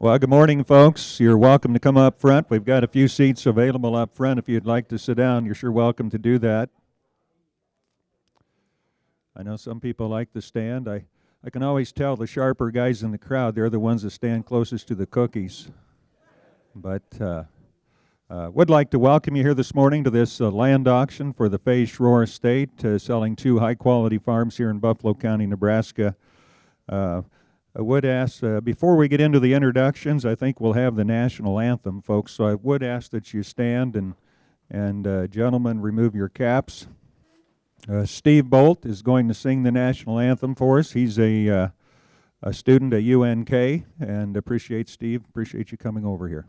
Well, good morning, folks. You're welcome to come up front. We've got a few seats available up front. If you'd like to sit down, you're sure welcome to do that. I know some people like to stand. I can always tell the sharper guys in the crowd, they're the ones that stand closest to the cookies. But would like to welcome you here this morning to this land auction for the Fay Schroer estate, selling 2 high-quality farms here in Buffalo County, Nebraska. I would ask, before we get into the introductions, I think we'll have the national anthem, folks, so I would ask that you stand and gentlemen, remove your caps. Steve Bolt is going to sing the national anthem for us. He's a student at UNK, and appreciate you coming over here.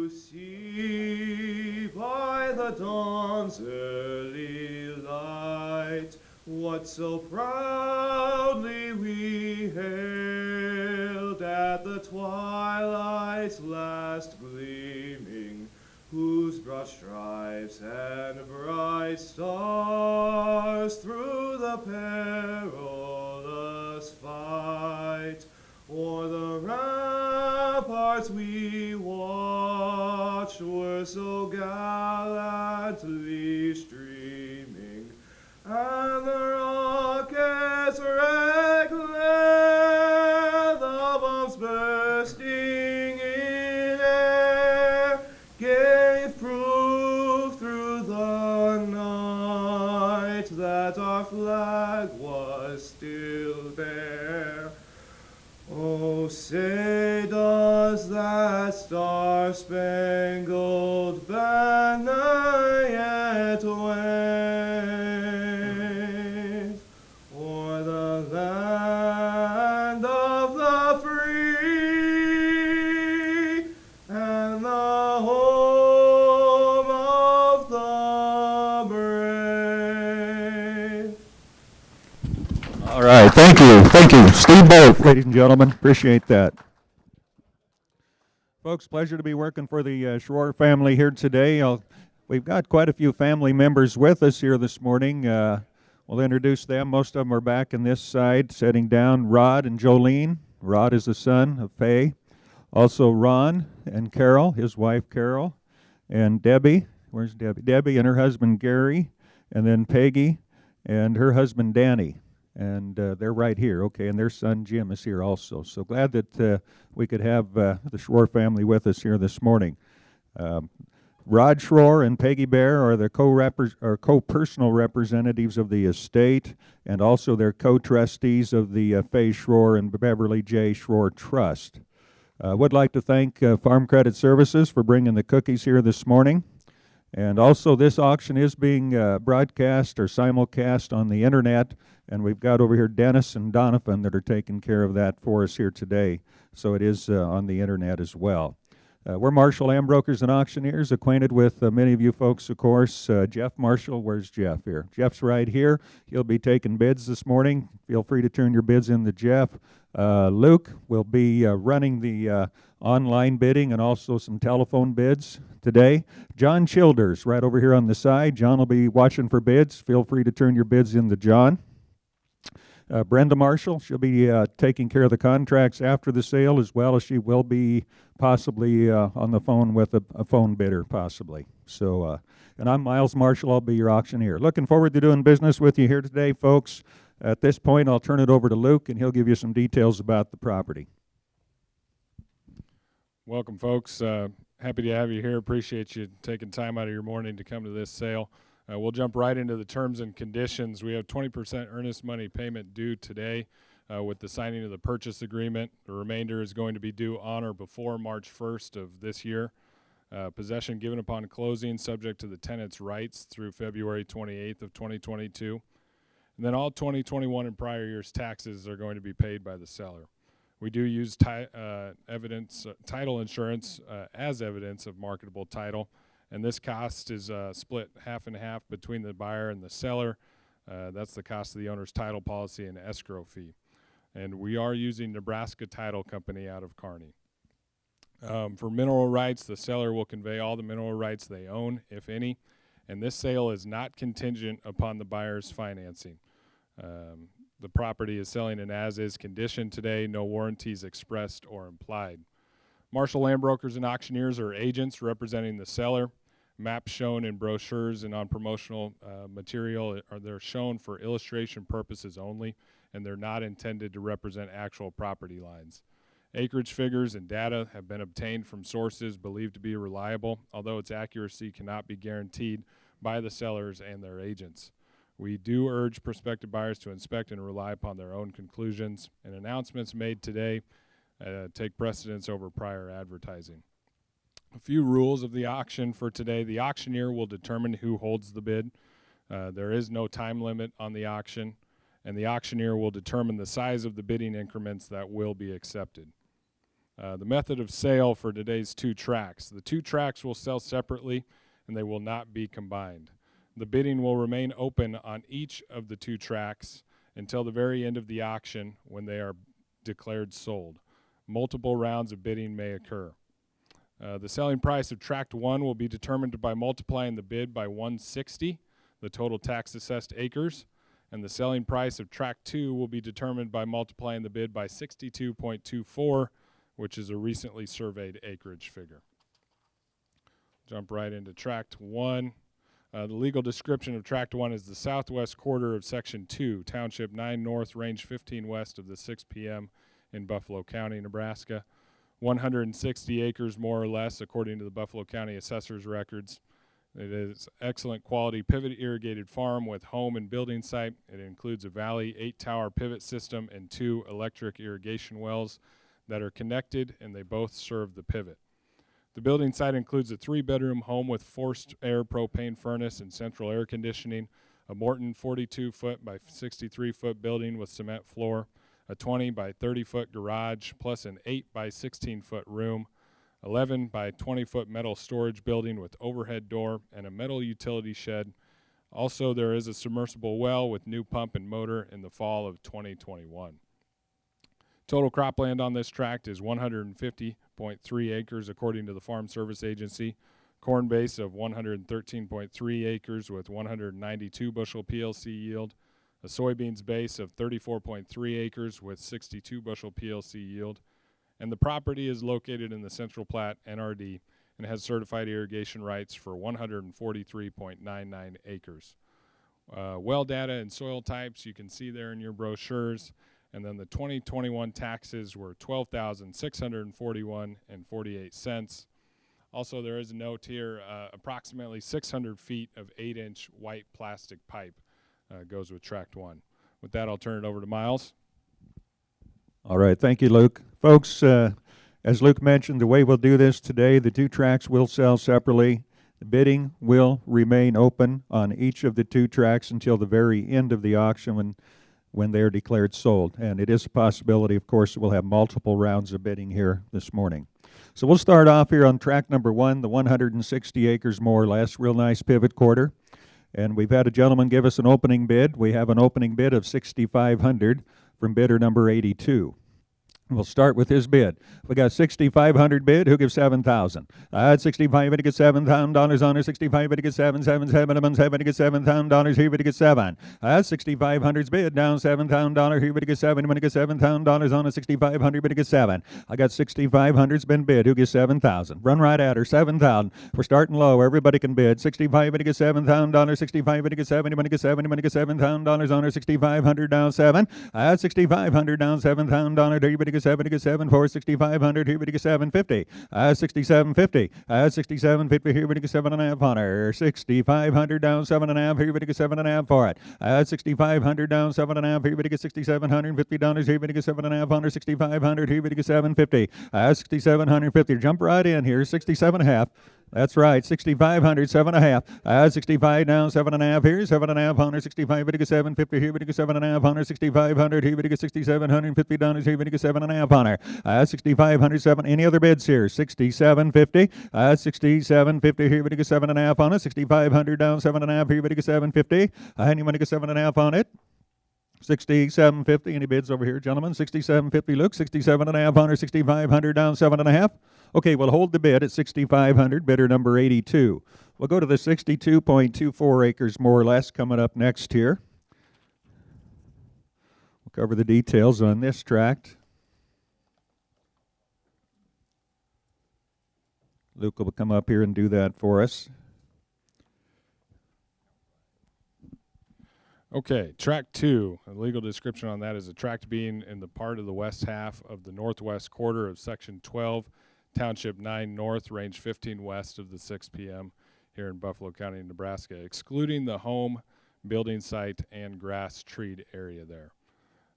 See by the dawn's early light what so proudly we hailed at the twilight's last gleaming, whose broad stripes and bright stars through the perilous fight o'er the ramparts we watched were so gallantly streaming, and the rockets' red glare, the bombs bursting in air, gave proof through the night that our flag was still there. Oh, say does that star-spangled banner yet wave o'er the land of the free and the home of the brave? All right, thank you. Steve Bolt, ladies and gentlemen, appreciate that. Folks, pleasure to be working for the Schroer family here today. We've got quite a few family members with us here this morning. We'll introduce them. Most of them are back in this side, sitting down. Rod and Jolene. Rod is the son of Fay. Also Ron and Carol, his wife Carol, and Debbie. Where's Debbie? Debbie and her husband Gary, and then Peggy and her husband Danny. And they're right here, okay, and their son Jim is here also. So glad that we could have the Schroer family with us here this morning. Rod Schroer and Peggy Bear are the co-personal representatives of the estate, and also they're co-trustees of the Fay Schroer and Beverly J. Schroer Trust. Would like to thank Farm Credit Services for bringing the cookies here this morning. And also this auction is being broadcast or simulcast on the internet, and we've got over here Dennis and Donovan that are taking care of that for us here today. So it is on the internet as well. We're Marshall Land Brokers and Auctioneers, acquainted with many of you folks, of course. Jeff Marshall, where's Jeff here? Jeff's right here. He'll be taking bids this morning. Feel free to turn your bids in to Jeff. Luke will be running the online bidding and also some telephone bids today. John Childers, right over here on the side. John will be watching for bids. Feel free to turn your bids in to John. Brenda Marshall, she'll be taking care of the contracts after the sale, as well as she will be possibly on the phone with a phone bidder, possibly. So, and I'm Miles Marshall. I'll be your auctioneer. Looking forward to doing business with you here today, folks. At this point, I'll turn it over to Luke, and he'll give you some details about the property. Welcome, folks. Happy to have you here. Appreciate you taking time out of your morning to come to this sale. We'll jump right into the terms and conditions. We have 20% earnest money payment due today with the signing of the purchase agreement. The remainder is going to be due on or before March 1st of this year. Possession given upon closing, subject to the tenant's rights through February 28th of 2022. And then all 2021 and prior years' taxes are going to be paid by the seller. We do use title insurance as evidence of marketable title, and this cost is split half and half between the buyer and the seller. That's the cost of the owner's title policy and escrow fee. And we are using Nebraska Title Company out of Kearney. For mineral rights, the seller will convey all the mineral rights they own, if any, and this sale is not contingent upon the buyer's financing. The property is selling in as-is condition today, no warranties expressed or implied. Marshall Land Brokers and Auctioneers are agents representing the seller. Maps shown in brochures and on promotional material they're shown for illustration purposes only, and they're not intended to represent actual property lines. Acreage figures and data have been obtained from sources believed to be reliable, although its accuracy cannot be guaranteed by the sellers and their agents. We do urge prospective buyers to inspect and rely upon their own conclusions, and announcements made today take precedence over prior advertising. A few rules of the auction for today. The auctioneer will determine who holds the bid. There is no time limit on the auction, and the auctioneer will determine the size of the bidding increments that will be accepted. The method of sale for today's 2 tracts. The 2 tracts will sell separately, and they will not be combined. The bidding will remain open on each of the 2 tracts until the very end of the auction when they are declared sold. Multiple rounds of bidding may occur. The selling price of Tract 1 will be determined by multiplying the bid by 160, the total tax-assessed acres, and the selling price of Tract 2 will be determined by multiplying the bid by 62.24, which is a recently surveyed acreage figure. Jump right into Tract 1. The legal description of Tract 1 is the southwest quarter of Section 2, Township 9 North, Range 15 west of the 6 p.m. in Buffalo County, Nebraska. 160 acres more or less, according to the Buffalo County Assessor's records. It is excellent quality pivot irrigated farm with home and building site. It includes a valley 8-tower pivot system and 2 electric irrigation wells that are connected, and they both serve the pivot. The building site includes a 3-bedroom home with forced air propane furnace and central air conditioning, a Morton 42-foot by 63-foot building with cement floor, a 20 by 30-foot garage, plus an 8 by 16-foot room, 11 by 20-foot metal storage building with overhead door, and a metal utility shed. Also, there is a submersible well with new pump and motor in the fall of 2021. Total cropland on this tract is 150.3 acres, according to the Farm Service Agency. Corn base of 113.3 acres with 192 bushel PLC yield. A soybeans base of 34.3 acres with 62 bushel PLC yield, and the property is located in the Central Platte NRD and has certified irrigation rights for 143.99 acres. Well data and soil types you can see there in your brochures, and then the 2021 taxes were $12,641.48. Also, there is a note here, approximately 600 feet of 8-inch white plastic pipe goes with Tract 1. With that, I'll turn it over to Miles. All right, thank you, Luke. Folks, as Luke mentioned, the way we'll do this today, the 2 tracts will sell separately. The bidding will remain open on each of the 2 tracts until the very end of the auction when they are declared sold. And it is a possibility, of course, that we'll have multiple rounds of bidding here this morning. So we'll start off here on tract number 1, the 160 acres more or less, real nice pivot quarter. And we've had a gentleman give us an opening bid. We have an opening bid of $6,500 from bidder number 82. We'll start with his bid. We got $6,500 bid. Who gives $7,000? I had $6,500 to get $7,000 on her. $6,500 to get $7,777 to get $7,000. Here we get $7. I had $6,500's bid down $7,000. Here we get $7. I'm going to get $7,000 on a $6,500 bid to get $7. I got $6,500's been bid. Who gets $7,000? Run right at her. $7,000. We're starting low. Everybody can bid. $6,500 to get $7,000. $6,500 to get $7. I'm going to get $7. I'm going to get $7,000 on her. $6,500 down $7. I had $6,500 down $7,000. Everybody get $7 for $6,500. Here we get $750. I had $6,750. I had $6,750. Here we get $7.5 on her. $6,500 down $7.5. Here we get $7.5 for it. I had $6,500 down $7.5. Here we get $6,750. Here we get $7.5 on her. $6,500. Here we get $750. I had $6,750. Jump right in here. $67.5. That's right, $6,500, 7.5. I had $65 down, 7.5 here, 7.5 on her, $65, but get $750 here, but get $7.5 on her, $6,500 here, but get $6,750 here, but get $7.5 on her. I had $6,500, 7. Any other bids here? $6,750. I had $6,750 here, but get $7.5 on it. $6,500 down, 7.5 here, but get $750. I had anyone to get $7.5 on it. $6,750. Any bids over here, gentlemen? $6,750. Luke, 67.5 Hunter, 6,500 down 7.5. Okay, we'll hold the bid at 6,500. Bidder number 82. We'll go to the 62.24 acres, more or less, coming up next here. We'll cover the details on this tract. Luke will come up here and do that for us. Okay, Tract 2, a legal description on that is a tract being in the part of the west half of the northwest quarter of Section 12, Township 9 North, Range 15 west of the 6 p.m. here in Buffalo County, Nebraska, excluding the home, building site, and grass-treed area there.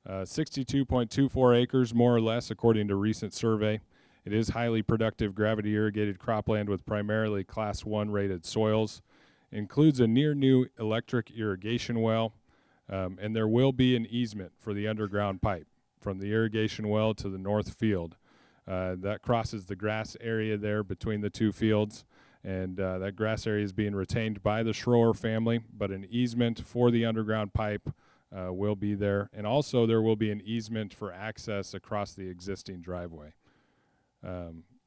62.24 acres, more or less, according to recent survey. It is highly productive gravity-irrigated cropland with primarily Class 1 rated soils. Includes a near-new electric irrigation well, and there will be an easement for the underground pipe from the irrigation well to the north field. That crosses the grass area there between the two fields, and that grass area is being retained by the Schroer family, but an easement for the underground pipe will be there. And also there will be an easement for access across the existing driveway.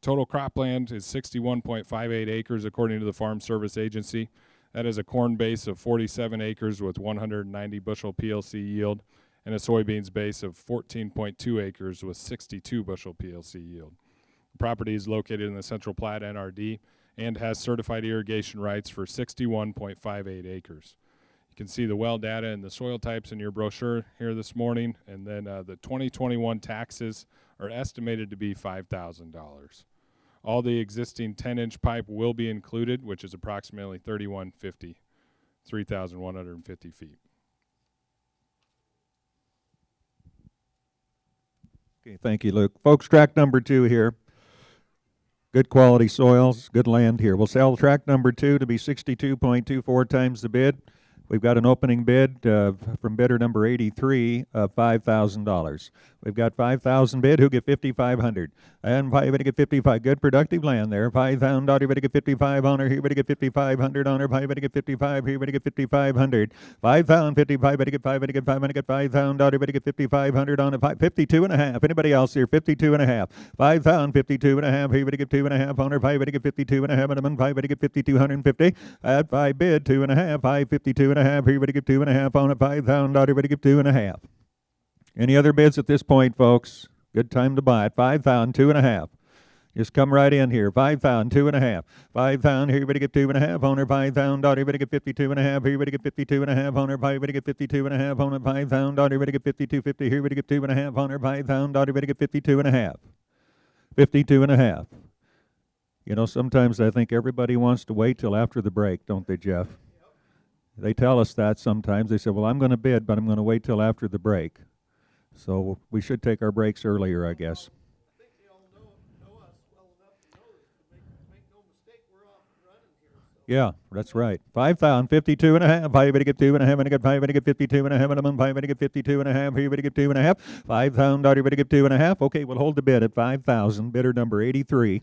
Total cropland is 61.58 acres according to the Farm Service Agency. That is a corn base of 47 acres with 190 bushel PLC yield and a soybeans base of 14.2 acres with 62 bushel PLC yield. The property is located in the Central Platte NRD and has certified irrigation rights for 61.58 acres. You can see the well data and the soil types in your brochure here this morning, and then the 2021 taxes are estimated to be $5,000. All the existing 10-inch pipe will be included, which is approximately 3,150 feet. Okay, thank you, Luke. Folks, tract number 2 here. Good quality soils, good land here. We'll sell tract number 2 to be 62.24 times the bid. We've got an opening bid from bidder number 83 of $5,000. We've got 5,000 bid. Who get 5,500? And everybody get 55. Good productive land there. 5,000. Everybody get 55 on her. Everybody get 5,500 on her. Everybody get 55. Everybody get 5,500. 5,000. 55. Everybody get 5. Everybody get 500. Get 5,000. Everybody get 5,500 on her. 52 and a half. Anybody else here? 52 and a half. 5,000. 52 and a half. Everybody get 2 and a half on her. Everybody get 52 and a half. Everybody get 5,250. At 5 bid. 2 and a half. 552 and a half. Everybody get 2 and a half on it. 5,000. Everybody get 2 and a half. Any other bids at this point, folks? Good time to buy it. 5,000, 2 and a half. Just come right in here. 5,000, 2 and a half. 5,000. Everybody get 2 and a half on her. 5,000. Everybody get 52 and a half. Everybody get 52 and a half on her. Everybody get 52 and a half on her. 5,000. Everybody get 52.50. Everybody get 2 and a half on her. 5,000. Everybody get 52 and a half. 52 and a half. You know, sometimes I think everybody wants to wait till after the break, don't they, Jeff? They tell us that sometimes. They say, well, I'm going to bid, but I'm going to wait till after the break. So we should take our breaks earlier, I guess. I think they all know us well enough to know this, to make no mistake, we're off and running here. So. Yeah, that's right. 5,000, 52 and a half. Everybody get 2 and a half. Everybody get 52 and a half. Everybody get 52 and a half. Everybody get 2 and a half. 5,000. Everybody get 2 and a half. Okay, we'll hold the bid at 5,000. Bidder number 83.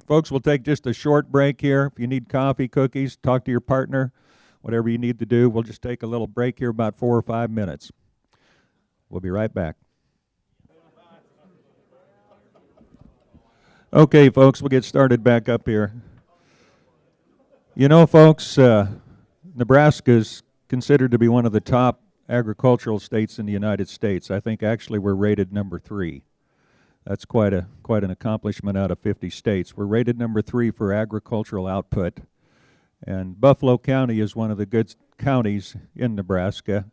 Folks, we'll take just a short break here. If you need coffee, cookies, talk to your partner, whatever you need to do, we'll just take a little break here, about 4 or 5 minutes. We'll be right back. Okay, folks, we'll get started back up here. You know, folks, Nebraska is considered to be one of the top agricultural states in the United States. I think actually we're rated number 3. That's quite an accomplishment out of 50 states. We're rated number 3 for agricultural output. And Buffalo County is one of the good counties in Nebraska.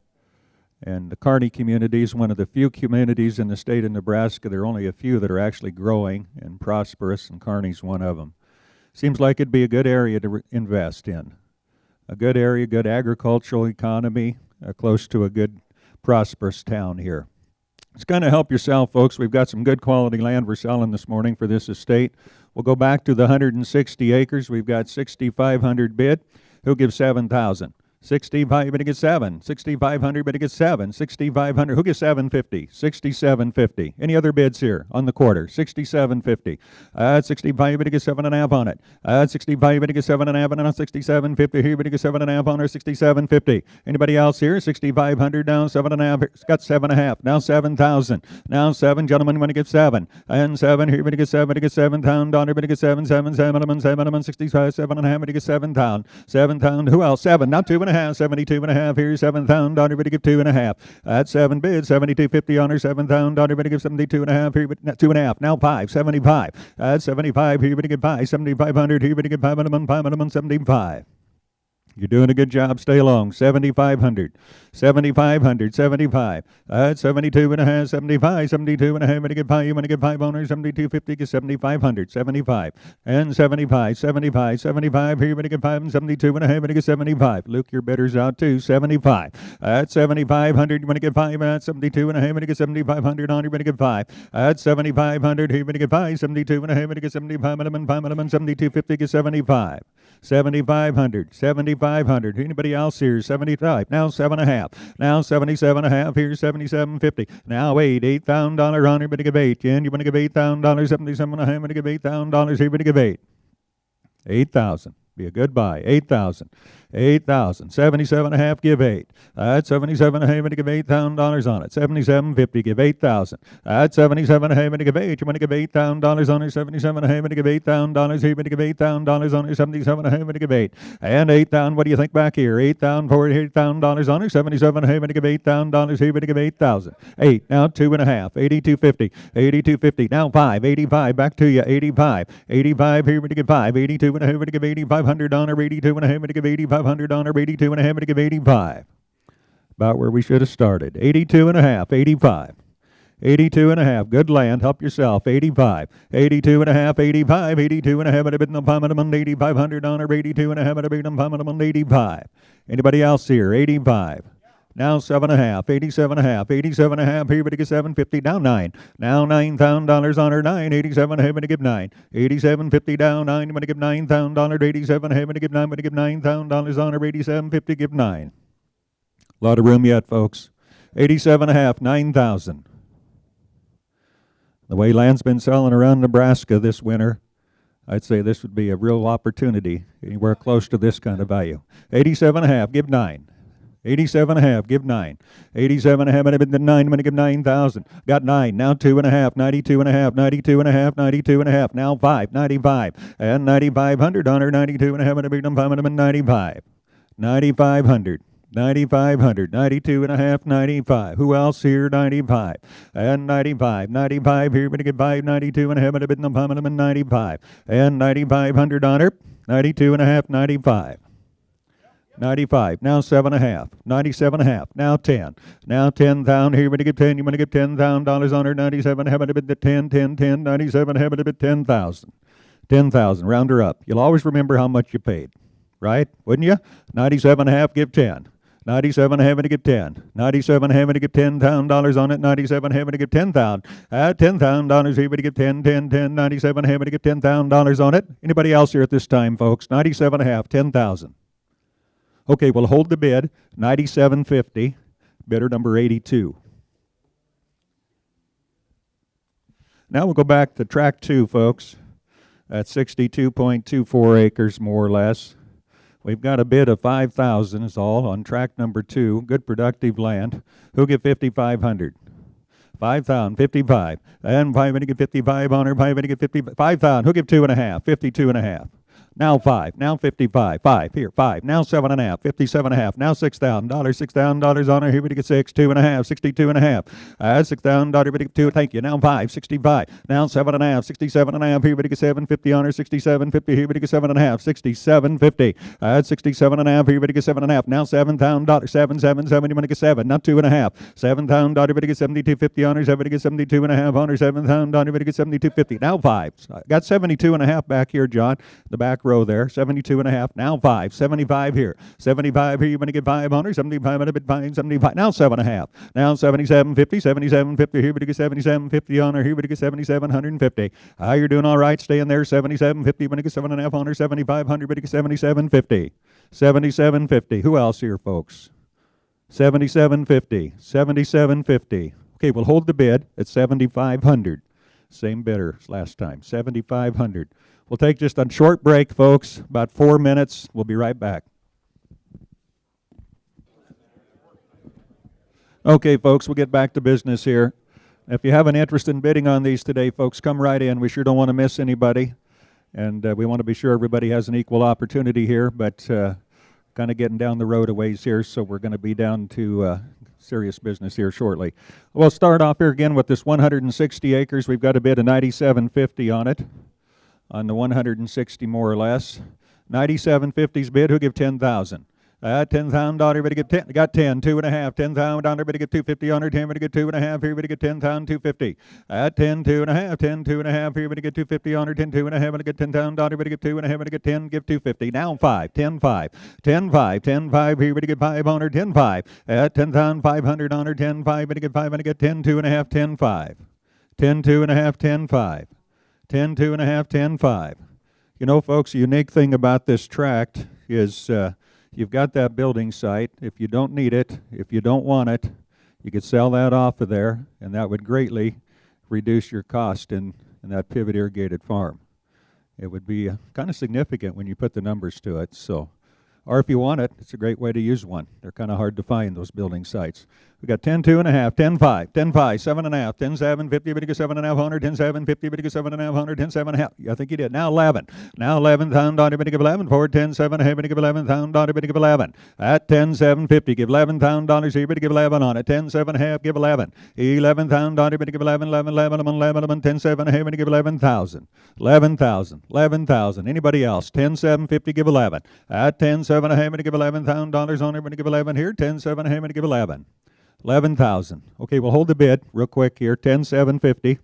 And the Kearney community is one of the few communities in the state of Nebraska. There are only a few that are actually growing and prosperous, and Kearney's one of them. Seems like it'd be a good area to invest in. A good area, good agricultural economy, close to a good prosperous town here. It's going to help yourself, folks. We've got some good quality land we're selling this morning for this estate. We'll go back to the 160 acres. We've got 6,500 bid. Who'll give 7,000? 65, everybody gets 7. 6,500, everybody gets 7. 6,500, who gets 750? 6750. Any other bids here on the quarter? 6750. 65, everybody gets 7.5 on it. 65, everybody gets 7.5 on it. 6750, here, everybody gets 7.5 on it. 6750. Anybody else here? 6,500 down, 7.5. It's got 7.5. Now 7,000. Now 7, gentlemen, want to get 7. And 7, here, everybody gets 7. Everybody gets 7,000. Everybody gets 7, 7, 7, 7, 65, 7.5. Everybody gets 7,000. 7,000. Who else? 7. Now 2.5. 72.5. Here's 7,000. Everybody give 2.5. That's 7 bids. 72.50 on her. 7,000. Everybody give 72.5. Here, 2.5. Now 5. 75. That's 75. Here, everybody give 5. 7,500. Here, everybody give 5 minimum. 5 minimum. 75. You're doing a good job. Stay long. 7,500. 7,500. 75. 72.5. 75. 72.5. Want to get 5. You want to get 5 owners. 72.50. Get 7,500. 75. And 75. 75. 75. Here you want to get 5. And 72.5. Want to get 75. Luke, your bidder's out too. 75. At 7,500. You want to get 5. At 72.5. Want to get 7,500 on. You want to get 5. At 7,500. Here you want to get 5. 72.5. Want to get 75. Minimum. 5 minimum. 72.50. Get 75. 7,500. 7,500. Anybody else here? 75. Now 7.5. Now 77.5. Here's 77.50. Now 8. $8,000 on. Everybody give 8. Jen, you want to give $8,000? 77.5. Want to give $8,000? Everybody give 8. 8,000. Be a good buy. 8,000. 8,000. 77.5. Give 8. That's 77.5. Want to give $8,000 on it. 77.50. Give 8,000. That's 77.5. Want to give 8. You want to give $8,000 on it. 77.5. Want to give $8,000. Here, want to give $8,000 on it. 77.5. Want to give 8. And 8,000. What do you think back here? 8,000 for it. $8,000 on it. 77.5. Want to give $8,000. Here, want to give 8,000. 8. Now 2.5. 82.50. 82.50. Now 5. 85. Back to you. 85. 85. Here, want to give 5. 82.5. Want to give 8,500 on it. 82.5. Want to give 8,500 on her. 82.5. Want to give 85. About where we should have started. 82.5. 85. 82.5. Good land. Help yourself. 85. 82.5. 85. 82.5. Would have been the minimum. 8,500 on her. 82.5. Would have been the minimum. 85. Anybody else here? 85. Now 7.5. 87.5. 87.5. Here, but to get 750. Down 9. Now $9,000 on her. 9. 87.5. But to give 9. 87.50 down 9. But to give $9,000. 87.5. But to give 9. But to give $9,000 on her. 87.50. Give 9. A lot of room yet, folks. 87.5. 9,000. The way land's been selling around Nebraska this winter, I'd say this would be a real opportunity anywhere close to this kind of value. 87.5. Give 9. 87.5, give 9. 87.5, and I've been to 9, I'm going to give 9,000. Got 9, now 2.5, 92.5, 92.5, 92.5, now 5, 95, and 9,500 on her, 92.5, and I've been 95. 9,500. 9,500, 92.5, 95. Who else here? 95. And 95. 95 here, but to get 5, 92.5, and I've been 95. And 9,500 on her, 92.5, 95. 95, now 7.5, 97.5, now 10. Now 10,000, here you want to give 10, you want to give $10,000 on her, 97, have it a bit 10, 10, 10, 97, have it a bit 10,000. 10,000, round her up. You'll always remember how much you paid, right? Wouldn't you? 97.5, give 10. 97 having to give 10. 97 having to give $10,000 on it. 97 having to give 10,000. $10,000 here to give 10, 10, 10. 97 having to give $10,000 on it. Anybody else here at this time, folks? 97.5, 10,000. Okay, we'll hold the bid. 97.50. Bidder number 82. Now we'll go back to Tract 2, folks. That's 62.24 acres, more or less. We've got a bid of 5,000 is all on tract number 2. Good productive land. Who'll get 5,500? 5,000, 55. And 500 get 55 on her. 500 get 50. 5,000. Who'll give 2.5? 52.5. Now 5. Now 55. 5. Here, 5. Now 7.5. 57.5. Now $6,000. $6,000 on her. Here we get 6. 2.5. 62.5. $6,000. We get 2. Thank you. Now 5. 65. Now 7.5. 67.5. Here we get 750 on her. 67.50. Here we get 7.5. 67.50. 67.5. Here we get 7.5. Now $7,000. 7. 7. 7. You want to get 7. Now 2.5. $7,000. We get 72.50 on her. 7. We get 72.5 on her. $7,000. We get 72.50. Now 5. Got 72.5 back here, John. The back row there. 72 and a half. Now 5. 75 here. 75 here. You're going to get 500. 75 and a bit 5. 75. Now 7.5. Now 77.50. 77.50 here. You're going to get 77.50 on her. Here. You're going to get 7,750. You're doing all right. Staying there. 77.50. You're going to get 7.5 on her. 7,500. You're going to get 77.50. 77.50. Who else here, folks? 77.50. 77.50. Okay, we'll hold the bid at 7,500. Same bidder as last time, 7,500. We'll take just a short break, folks, about 4 minutes. We'll be right back. Okay, folks, we'll get back to business here. If you have an interest in bidding on these today, folks, come right in. We sure don't want to miss anybody, and we want to be sure everybody has an equal opportunity here, but kind of getting down the road a ways here, so we're going to be down to serious business here shortly. We'll start off here again with this 160 acres. We've got a bid of $97.50 on it, on the 160 more or less. 97.50's bid. Who'll give 10,000? $10,000. Everybody get 10. Got 10. 2.5. $10,000. Everybody get 250 on her. 10. Everybody get 2.5. Everybody get 10,000. 250. 10. 2.5. 10. 2.5. Everybody get 250 on her. 10. 2.5. Everybody get 10,000. Everybody get 2.5. Everybody get 10. Give 250. Now 5. 10. 5. 10. 5. 10. 5. Everybody get 5 on her. 10. 5. 10,500 on her. 10. 5. Everybody get 5. Everybody get 10. 2.5. 10. 5. 10. 2.5. 10. 5. 10. 2.5. 10. 5. You know, folks, the unique thing about this tract is you've got that building site. If you don't need it, if you don't want it, you could sell that off of there, and that would greatly reduce your cost in that pivot irrigated farm. It would be kind of significant when you put the numbers to it. So, or if you want it, it's a great way to use one. They're kind of hard to find, those building sites. We got 10, 2.5, 10, 5, 10, 5, 7.5, 10, 7, 50, but you get 7.5, 10, 7, 50, but you get 7.5, 10, 7.5. I think you did. Now 11. Now 11,000, but you give 11 for 10, 7, but you give 11,000, but you give 11. At 10, 7, 50, give $11,000 here, but you give 11 on it. 10, 7.5, give 11. 11,000, but you give 11, 11, 11, 11, 10, 7, but you give 11,000. 11,000, 11,000. Anybody else? 10, 7, 50, give 11. At 10, 7, but you give $11,000 on it, but you give 11 here. 10, 7, but you give 11. 11,000. Okay, we'll hold the bid real quick here. 10,750.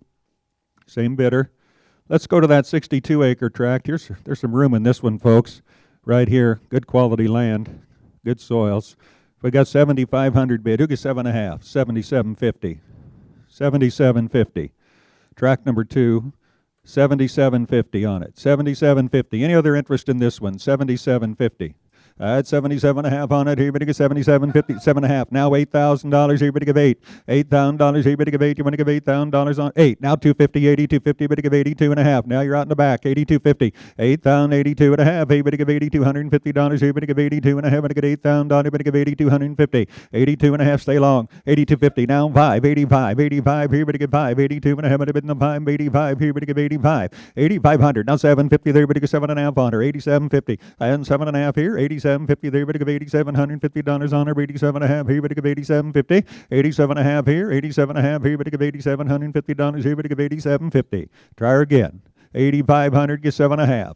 Same bidder. Let's go to that 62-acre tract. There's some room in this one, folks. Right here, good quality land, good soils. We got 7,500 bid. Who gets 7.5? 7,750. 7,750. Tract number 2, 7,750 on it. 7,750. Any other interest in this one? 7,750. At 77.5 on it. Here, you get 77.50, 7.5. Now $8,000. Here, you give 8. $8,000. Here, you give 8. You want to give $8,000 on 8. Now 250, 82.50. But you give 82.5. Now you're out in the back. 82.50. 8,000, 82.5. Here, you give $8,250. Here, you give 82.5. But you get 8,000. But you give 8,250. 82.5. Stay long. 82.50. Now 5. 85. 85. Here, you give 5. 82.5. But you give 5. 85. Here, you give 85. 8,500. Now 750. There, but you give 7.5 on her. 87.50. And 7.5 here. 87.50 there, but you give $8,750 on her. 87.5 here, but you give 87.50. 87.5 here. 87.5 here, but you give $8,750 here, but you give 87.50. Try her again. 8,500 give 7.5.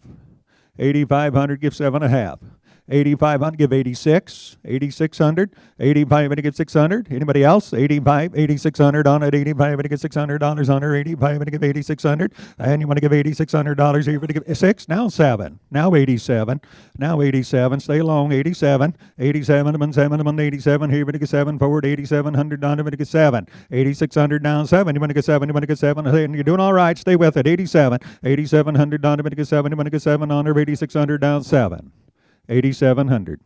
8,500 give 7.5. 8,500 give 86. 8,600. 85 but you get 600. Anybody else? 85, 8,600 on it. 85 but you get $600 on her. 85 but you give 8,600. And you want to give $8,600 here, but you give 6. Now 7. Now 87. Now 87. Stay long. 87. 87 and 7 and 87 here, but you get 7 forward. 8,700 on it, but you get 7. 8,600 down 7. You want to get 7. You want to get 7. And you're doing all right. Stay with it. 87. 8,700 on it, but you get 7. You want to get 7 on her. 8,600 down 7. 8,700.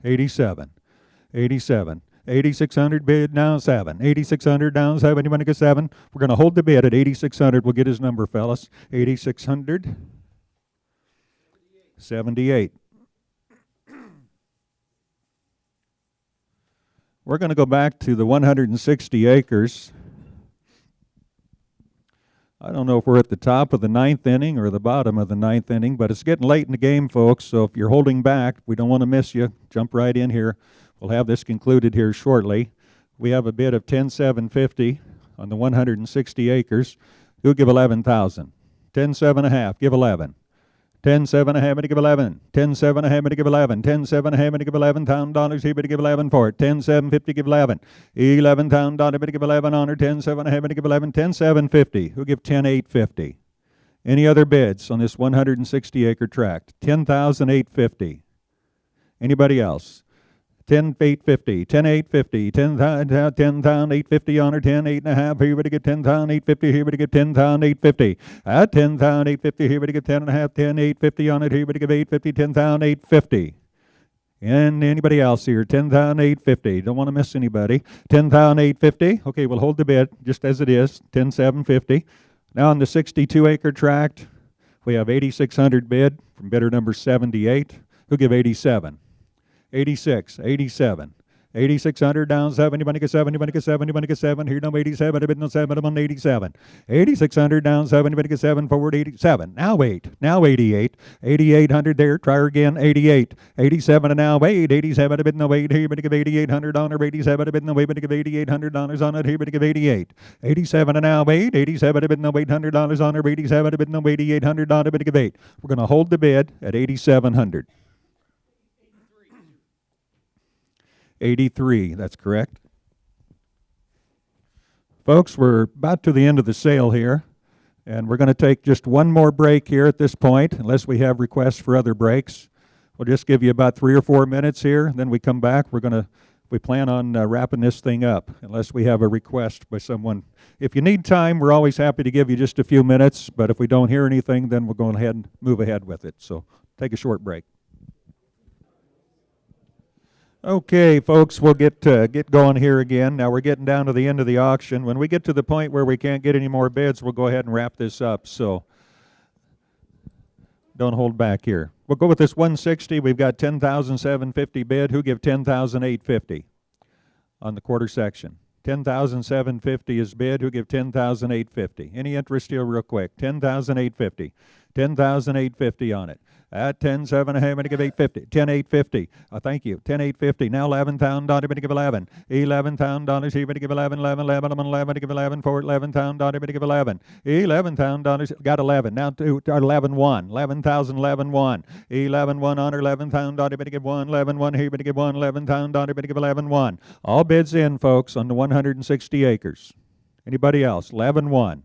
87. 87. 8,600 bid now 7. 8,600 down 7. You want to get 7? We're going to hold the bid at 8,600. We'll get his number, fellas. 8,600. 78. We're going to go back to the 160 acres. I don't know if we're at the top of the 9th inning or the bottom of the 9th inning, but it's getting late in the game, folks, so if you're holding back, we don't want to miss you. Jump right in here. We'll have this concluded here shortly. We have a bid of 10,750 on the 160 acres. Who'll give 11,000? 10,7.5, give 11. 10,7.5, give 11. 10,7.5, give 11. 10,7.5, give $11,000. Here, but give 11 for it. 10,750, give 11. $11,000, but give 11 on her. 10,7.5, give 11. 10,750. Who give 10,850? Any other bids on this 160-acre tract? 10,850. Anybody else? 10,850, 10,850, 10,850 on her, 10,850. Here we get 10,850. Here we get 10,850. At 10,850. Here we get 10.5, 10,850 on it. Here we get 850, 10,850. And anybody else here? 10,850. Don't want to miss anybody. 10,850. Okay, we'll hold the bid just as it is. 10,750. Now on the 62-acre tract, we have 8,600 bid from bidder number 78. Who'll give 87? 86, 87, 8,600 down 7. Anybody get 7? Anybody get 7? Anybody get 7? Here number 87. I bid no 7. I'm on 87. 8,600 down 7. Anybody get 7? Forward 87. Now 8. Now 88. 8,800 there. Try her again. 88. 87 and now 8. 87. I bid no 8. Here, but give 8,800 on her. 87. I bid no 8. But give $8,800 on it. Here, but give 88. 87 and now 8. 87. I bid no $800 on her. 87. I bid no $8,800 on it. But give 8. We're going to hold the bid at 8,700. 83, that's correct. Folks, we're about to the end of the sale here, and we're going to take just one more break here at this point, unless we have requests for other breaks. We'll just give you about 3 or 4 minutes here, then we come back. We plan on wrapping this thing up, unless we have a request by someone. If you need time, we're always happy to give you just a few minutes, but if we don't hear anything, then we'll go ahead and move ahead with it. So take a short break. Okay, folks, we'll get going here again. Now we're getting down to the end of the auction. When we get to the point where we can't get any more bids, we'll go ahead and wrap this up. So don't hold back here. We'll go with this 160. We've got 10,750 bid. Who give 10,850 on the quarter section? 10,750 is bid. Who give 10,850? Any interest here real quick? 10,850. 10,850 on it. At 10.7, I'm going to give 850. 10,850. Thank you. 10,850. Now $11,000. I'm going to give 11. $11,000. Here, I'm going to give 11. 11. 11. I'm on 11. To give 11 for $11,000. I'm going to give 11. $11,000. Got 11. Now to 11 1. 11,000. 11 1. 11 1 on her. 11,000. I'm going to give 1. 11 1. Here, I'm going to give 1. 11,000. I'm going to give 11 1. All bids in, folks, on the 160 acres. Anybody else? 11 1.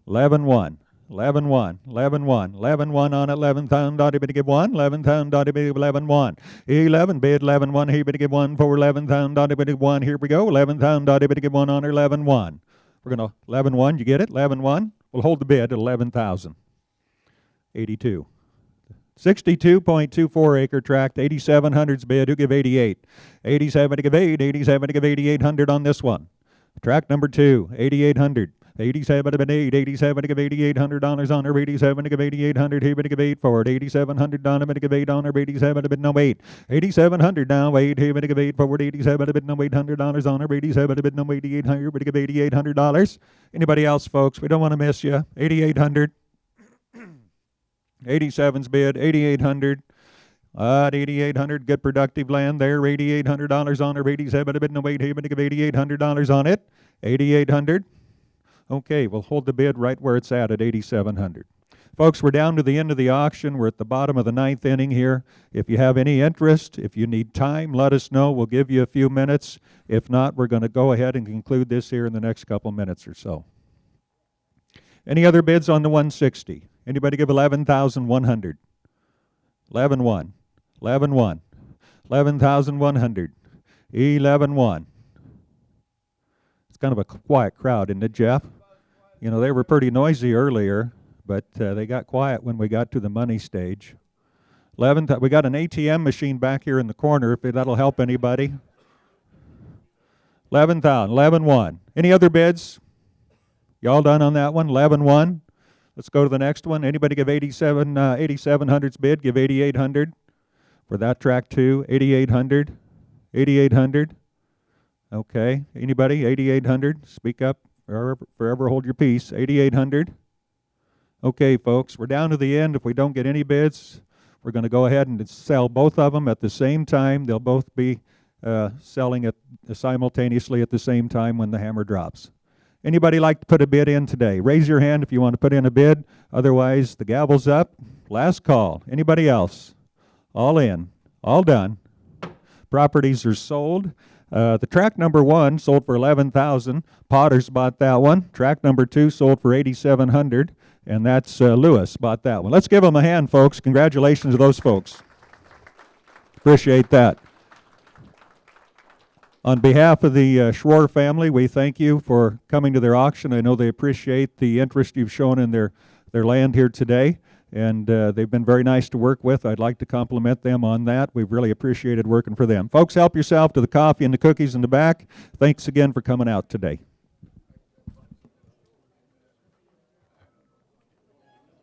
11 1. 11 1, 11 1, 11 1 on it, 11,000, I'm going to give 1, 11,000, I'm going to give 11 1. 11 bid, 11 1, here, I'm going to give 1 for 11,000, I'm going to give 1, here we go, 11,000, I'm going to give 1 on her, 11 1. We're going to, 11 1, you get it, 11 1, we'll hold the bid at 11,000. 82. 62.24 acre tract, 8,700's bid, who give 88? 87 to give 8, 87 to give 8,800 on this one. Tract number 2, 8,800. 87 to give 8, 87 to give $8,800 on her, 87 to give 8,800, here to give 8 for it, 8,700 down, I'm to give 8 on her, 87 to bid no 8, 8,700 now, 8, here to give 8 forward, 87 to bid no $800 on her, 87 to bid no 8,800, to give $8,800. Anybody else, folks? We don't want to miss you. 8,800. 87's bid, 8,800. 8,800, good productive land there, $8,800 on her, 87 to bid no 8, here to give $8,800 on it, 8,800. Okay, we'll hold the bid right where it's at 8,700. Folks, we're down to the end of the auction. We're at the bottom of the 9th inning here. If you have any interest, if you need time, let us know. We'll give you a few minutes. If not, we're going to go ahead and conclude this here in the next couple minutes or so. Any other bids on the 160? Anybody give 11,100? 11 1. 11 1. 11,100. 11 1. It's kind of a quiet crowd, isn't it, Jeff? You know, they were pretty noisy earlier, but they got quiet when we got to the money stage. We got an ATM machine back here in the corner, if that'll help anybody. 11,000, 11 1. Any other bids? Y'all done on that one? 11 1. Let's go to the next one. Anybody give 8,700's bid? Give 8,800 for that track too. 8,800. 8,800. Okay. Anybody? 8,800. Speak up. Forever hold your peace. 8,800. Okay, folks. We're down to the end. If we don't get any bids, we're going to go ahead and sell both of them at the same time. They'll both be selling it simultaneously at the same time when the hammer drops. Anybody like to put a bid in today? Raise your hand if you want to put in a bid. Otherwise, the gavel's up. Last call. Anybody else? All in. All done. Properties are sold. The track number 1 sold for $11,000. Potters bought that one. Track number 2 sold for $8,700. and that's Lewis bought that one. Let's give them a hand, folks. Congratulations to those folks. Appreciate that. On behalf of the Schroer family, we thank you for coming to their auction. I know they appreciate the interest you've shown in their land here today, and they've been very nice to work with. I'd like to compliment them on that. We've really appreciated working for them. Folks, help yourself to the coffee and the cookies in the back. Thanks again for coming out today.